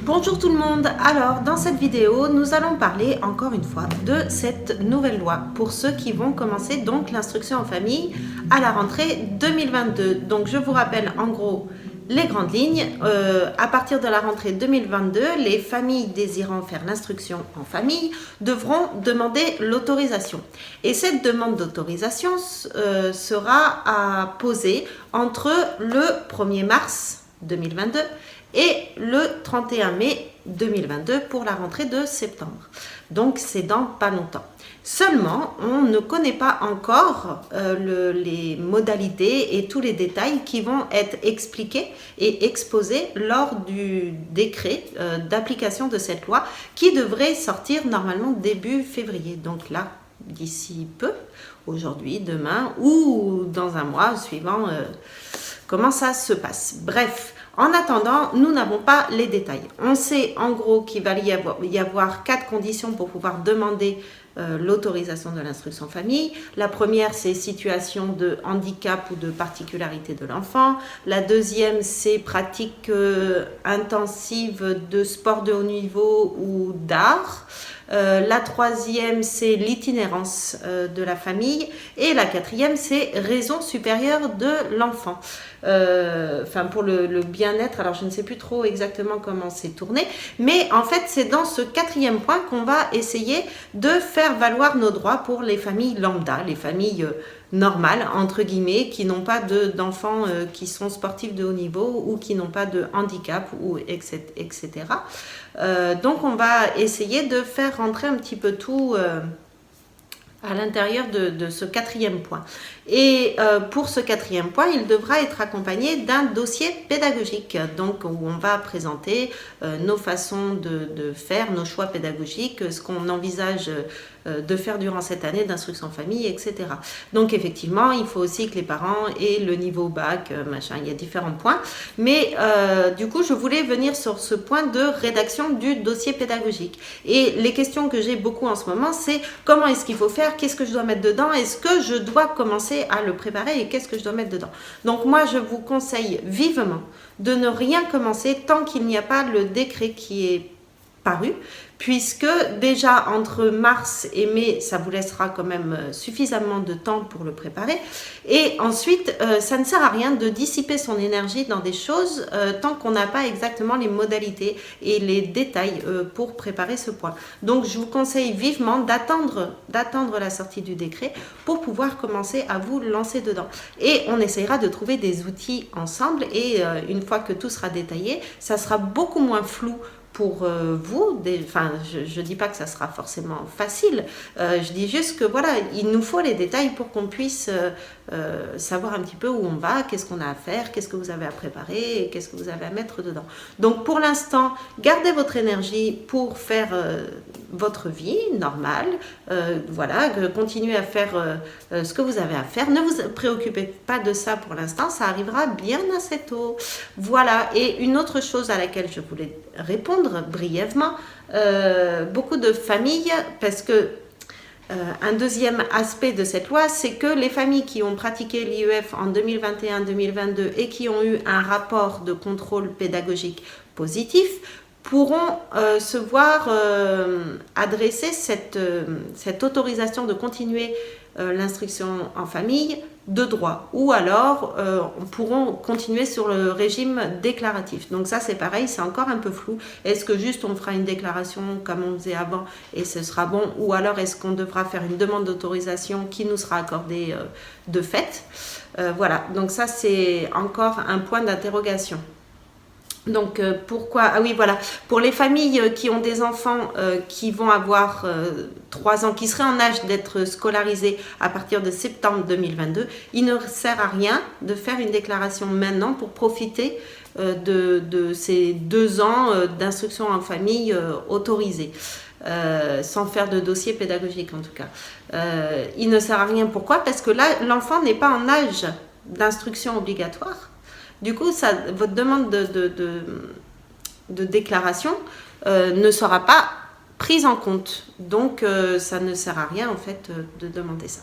Bonjour tout le monde, alors dans cette vidéo nous allons parler encore une fois de cette nouvelle loi pour ceux qui vont commencer donc l'instruction en famille à la rentrée 2022. Donc je vous rappelle en gros les grandes lignes. À partir de la rentrée 2022, les familles désirant faire l'instruction en famille devront demander l'autorisation. Et cette demande d'autorisation sera à poser entre le 1er mars 2022 et le 31 mai 2022 pour la rentrée de septembre. Donc c'est dans pas longtemps. Seulement, on ne connaît pas encore les modalités et tous les détails qui vont être expliqués et exposés lors du décret d'application de cette loi qui devrait sortir normalement début février. Donc là, d'ici peu, aujourd'hui, demain ou dans un mois, suivant comment ça se passe. Bref. En attendant, nous n'avons pas les détails. On sait en gros qu'il va y avoir 4 conditions pour pouvoir demander l'autorisation de l'instruction en famille. La première, c'est situation de handicap ou de particularité de l'enfant. La deuxième, c'est pratique intensive de sport de haut niveau ou d'art. La troisième, c'est l'itinérance de la famille. Et la quatrième, c'est raison supérieure de l'enfant. Pour le bien-être, alors je ne sais plus trop exactement comment c'est tourné, mais en fait c'est dans ce 4e point qu'on va essayer de faire valoir nos droits pour les familles lambda, les familles normales entre guillemets, qui n'ont pas d'enfants qui sont sportifs de haut niveau ou qui n'ont pas de handicap ou etc. Donc on va essayer de faire rentrer un petit peu tout à l'intérieur de ce 4e point. Et pour ce 4e point, il devra être accompagné d'un dossier pédagogique, donc où on va présenter nos façons de faire, nos choix pédagogiques, ce qu'on envisage de faire durant cette année d'instruction en famille, etc. Donc effectivement, il faut aussi que les parents aient le niveau bac, machin, il y a différents points. Mais du coup, je voulais venir sur ce point de rédaction du dossier pédagogique. Et les questions que j'ai beaucoup en ce moment, c'est comment est-ce qu'il faut faire, qu'est-ce que je dois mettre dedans, est-ce que je dois commencer à le préparer et qu'est-ce que je dois mettre dedans. Donc moi, je vous conseille vivement de ne rien commencer tant qu'il n'y a pas le décret qui est paru, puisque déjà entre mars et mai, ça vous laissera quand même suffisamment de temps pour le préparer. Et ensuite, ça ne sert à rien de dissiper son énergie dans des choses tant qu'on n'a pas exactement les modalités et les détails pour préparer ce point. Donc, je vous conseille vivement d'attendre la sortie du décret pour pouvoir commencer à vous lancer dedans. Et on essaiera de trouver des outils ensemble et une fois que tout sera détaillé, ça sera beaucoup moins flou pour vous. Je ne dis pas que ça sera forcément facile, je dis juste que voilà, il nous faut les détails pour qu'on puisse savoir un petit peu où on va, qu'est-ce qu'on a à faire, qu'est-ce que vous avez à préparer et qu'est-ce que vous avez à mettre dedans. Donc pour l'instant, gardez votre énergie pour faire votre vie normale, voilà, continuez à faire ce que vous avez à faire, ne vous préoccupez pas de ça pour l'instant, ça arrivera bien assez tôt. Voilà, et une autre chose à laquelle je voulais répondre brièvement, beaucoup de familles, parce que un deuxième aspect de cette loi, c'est que les familles qui ont pratiqué l'IEF en 2021-2022 et qui ont eu un rapport de contrôle pédagogique positif pourront se voir adresser cette autorisation de continuer l'instruction en famille de droit, ou alors pourront continuer sur le régime déclaratif. Donc ça c'est pareil, c'est encore un peu flou. Est-ce que juste on fera une déclaration comme on faisait avant et ce sera bon, ou alors est-ce qu'on devra faire une demande d'autorisation qui nous sera accordée de fait. Voilà, donc ça c'est encore un point d'interrogation. Donc pourquoi, ah oui voilà, pour les familles qui ont des enfants qui vont avoir 3 ans, qui seraient en âge d'être scolarisés à partir de septembre 2022, il ne sert à rien de faire une déclaration maintenant pour profiter de ces 2 ans d'instruction en famille autorisée. Sans faire de dossier pédagogique en tout cas. Il ne sert à rien, pourquoi? Parce que là, l'enfant n'est pas en âge d'instruction obligatoire. Du coup, votre demande de déclaration ne sera pas prise en compte. Donc, ça ne sert à rien en fait de demander ça.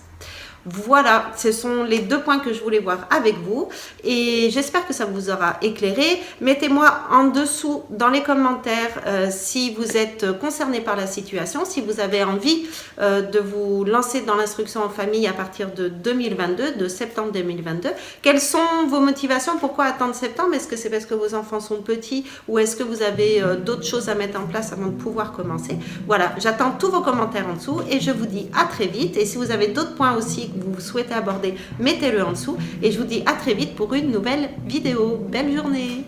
Voilà, ce sont les 2 points que je voulais voir avec vous et j'espère que ça vous aura éclairé. Mettez-moi en dessous dans les commentaires si vous êtes concerné par la situation, si vous avez envie de vous lancer dans l'instruction en famille à partir de 2022, de septembre 2022. Quelles sont vos motivations? Pourquoi attendre septembre? Est-ce que c'est parce que vos enfants sont petits ou est-ce que vous avez d'autres choses à mettre en place avant de pouvoir commencer? Voilà, j'attends tous vos commentaires en dessous et je vous dis à très vite. Et si vous avez d'autres points aussi que vous souhaitez aborder, mettez-le en dessous. Et je vous dis à très vite pour une nouvelle vidéo. Belle journée!